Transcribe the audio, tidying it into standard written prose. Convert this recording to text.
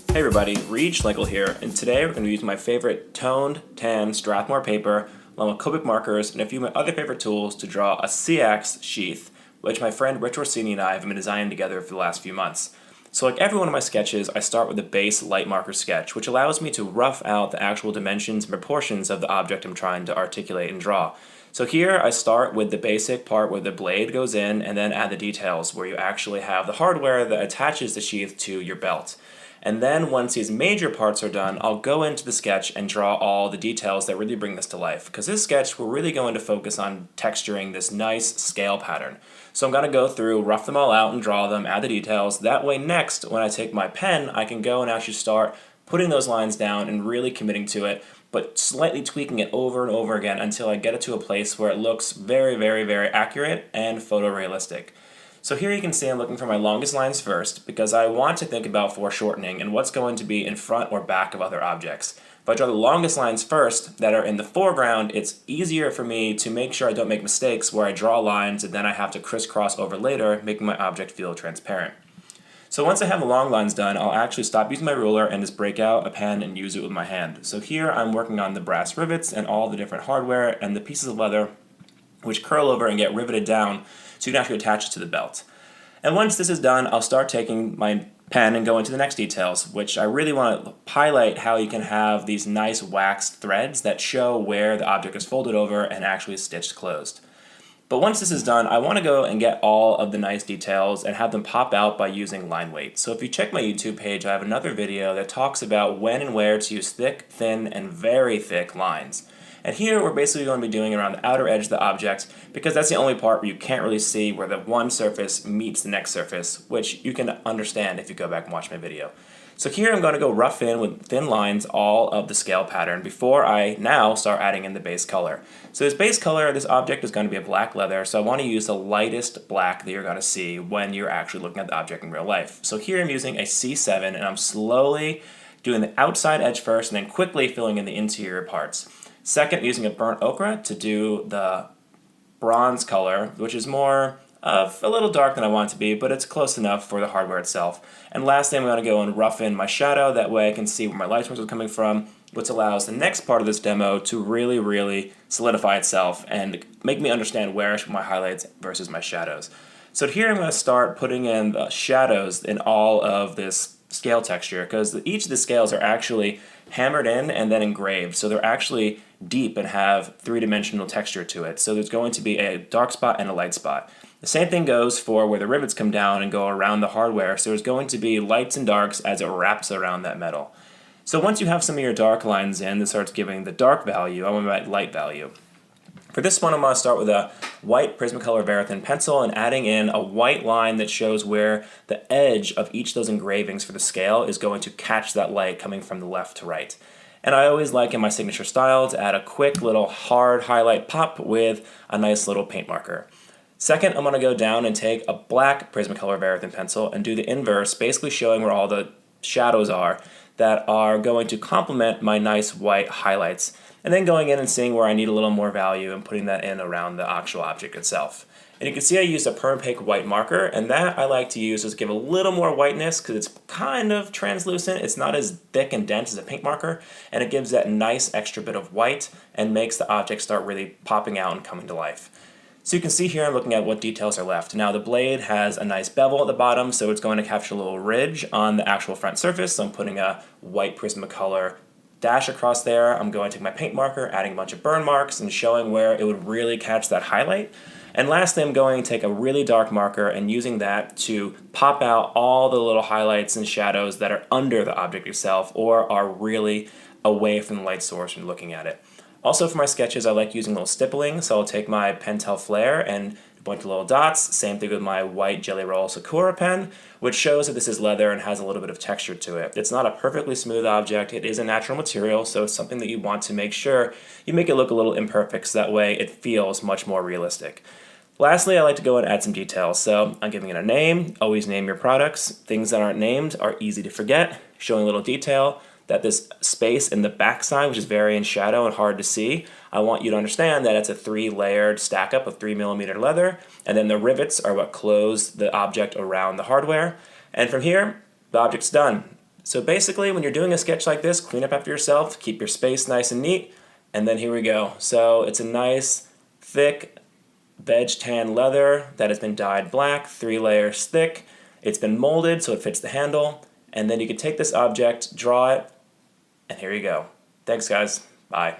Hey everybody, Rich Orsini here, and today we're going to be using my favorite toned tan Strathmore paper along with Copic markers and a few of my other favorite tools to draw a CX sheath, which my friend Rich Orsini and I have been designing together for the last few months. So like every one of my sketches, I start with a base light marker sketch, which allows me to rough out the actual dimensions and proportions of the object I'm trying to articulate and draw. So here I start with the basic part where the blade goes in and then add the details where you actually have the hardware that attaches the sheath to your belt. And then once these major parts are done, I'll go into the sketch and draw all the details that really bring this to life. Because this sketch, we're really going to focus on texturing this nice scale pattern. So I'm going to go through, rough them all out and draw them, add the details. That way next, when I take my pen, I can go and actually start putting those lines down and really committing to it, but slightly tweaking it over and over again until I get it to a place where it looks very, very, very accurate and photorealistic. So here you can see I'm looking for my longest lines first because I want to think about foreshortening and what's going to be in front or back of other objects. If I draw the longest lines first that are in the foreground, it's easier for me to make sure I don't make mistakes where I draw lines and then I have to crisscross over later, making my object feel transparent. So once I have the long lines done, I'll actually stop using my ruler and just break out a pen and use it with my hand. So here I'm working on the brass rivets and all the different hardware and the pieces of leather which curl over and get riveted down so you can actually attach it to the belt. And once this is done, I'll start taking my pen and go into the next details, which I really want to highlight how you can have these nice waxed threads that show where the object is folded over and actually stitched closed. But once this is done, I want to go and get all of the nice details and have them pop out by using line weight. So if you check my YouTube page, I have another video that talks about when and where to use thick, thin, and very thick lines. And here we're basically going to be doing around the outer edge of the object because that's the only part where you can't really see where the one surface meets the next surface, which you can understand if you go back and watch my video. So here I'm going to go rough in with thin lines all of the scale pattern before I now start adding in the base color. So this base color, this object is going to be a black leather, so I want to use the lightest black that you're going to see when you're actually looking at the object in real life. So here I'm using a C7 and I'm slowly doing the outside edge first and then quickly filling in the interior parts. Second, using a burnt ochre to do the bronze color, which is more of a little dark than I want it to be, but it's close enough for the hardware itself. And lastly, I'm going to go and rough in my shadow, that way I can see where my light source is coming from, which allows the next part of this demo to really, really solidify itself and make me understand where I should put my highlights versus my shadows. So here I'm going to start putting in the shadows in all of this scale texture, because each of the scales are actually hammered in and then engraved, so they're actually deep and have three-dimensional texture to it. So there's going to be a dark spot and a light spot. The same thing goes for where the rivets come down and go around the hardware, so there's going to be lights and darks as it wraps around that metal. So once you have some of your dark lines in, this starts giving the dark value, I want my light value. For this one, I'm going to start with a white Prismacolor Verithin pencil and adding in a white line that shows where the edge of each of those engravings for the scale is going to catch that light coming from the left to right. And I always like in my signature style to add a quick little hard highlight pop with a nice little paint marker. Second, I'm going to go down and take a black Prismacolor Verithin pencil and do the inverse, basically showing where all the shadows are that are going to complement my nice white highlights. And then going in and seeing where I need a little more value and putting that in around the actual object itself. And you can see I used a Permapaque white marker, and that I like to use to give a little more whiteness because it's kind of translucent. It's not as thick and dense as a paint marker, and it gives that nice extra bit of white and makes the object start really popping out and coming to life. So you can see here I'm looking at what details are left. Now the blade has a nice bevel at the bottom, so it's going to capture a little ridge on the actual front surface. So I'm putting a white Prismacolor dash across there. I'm going to take my paint marker, adding a bunch of burn marks and showing where it would really catch that highlight. And lastly, I'm going to take a really dark marker and using that to pop out all the little highlights and shadows that are under the object itself or are really away from the light source when looking at it. Also for my sketches, I like using little stippling, so I'll take my Pentel Flair and a bunch of little dots. Same thing with my white Gelly Roll Sakura pen, which shows that this is leather and has a little bit of texture to it. It's not a perfectly smooth object, it is a natural material, so it's something that you want to make sure you make it look a little imperfect so that way it feels much more realistic. Lastly, I like to go and add some details, so I'm giving it a name. Always name your products. Things that aren't named are easy to forget. Showing a little detail that this space in the backside, which is very in shadow and hard to see, I want you to understand that it's a 3-layered stack up of 3mm leather, and then the rivets are what close the object around the hardware. And from here, the object's done. So basically, when you're doing a sketch like this, clean up after yourself, keep your space nice and neat, and then here we go. So it's a nice, thick, veg tan leather that has been dyed black, 3 layers thick. It's been molded so it fits the handle, and then you can take this object, draw it, and here you go. Thanks guys, bye.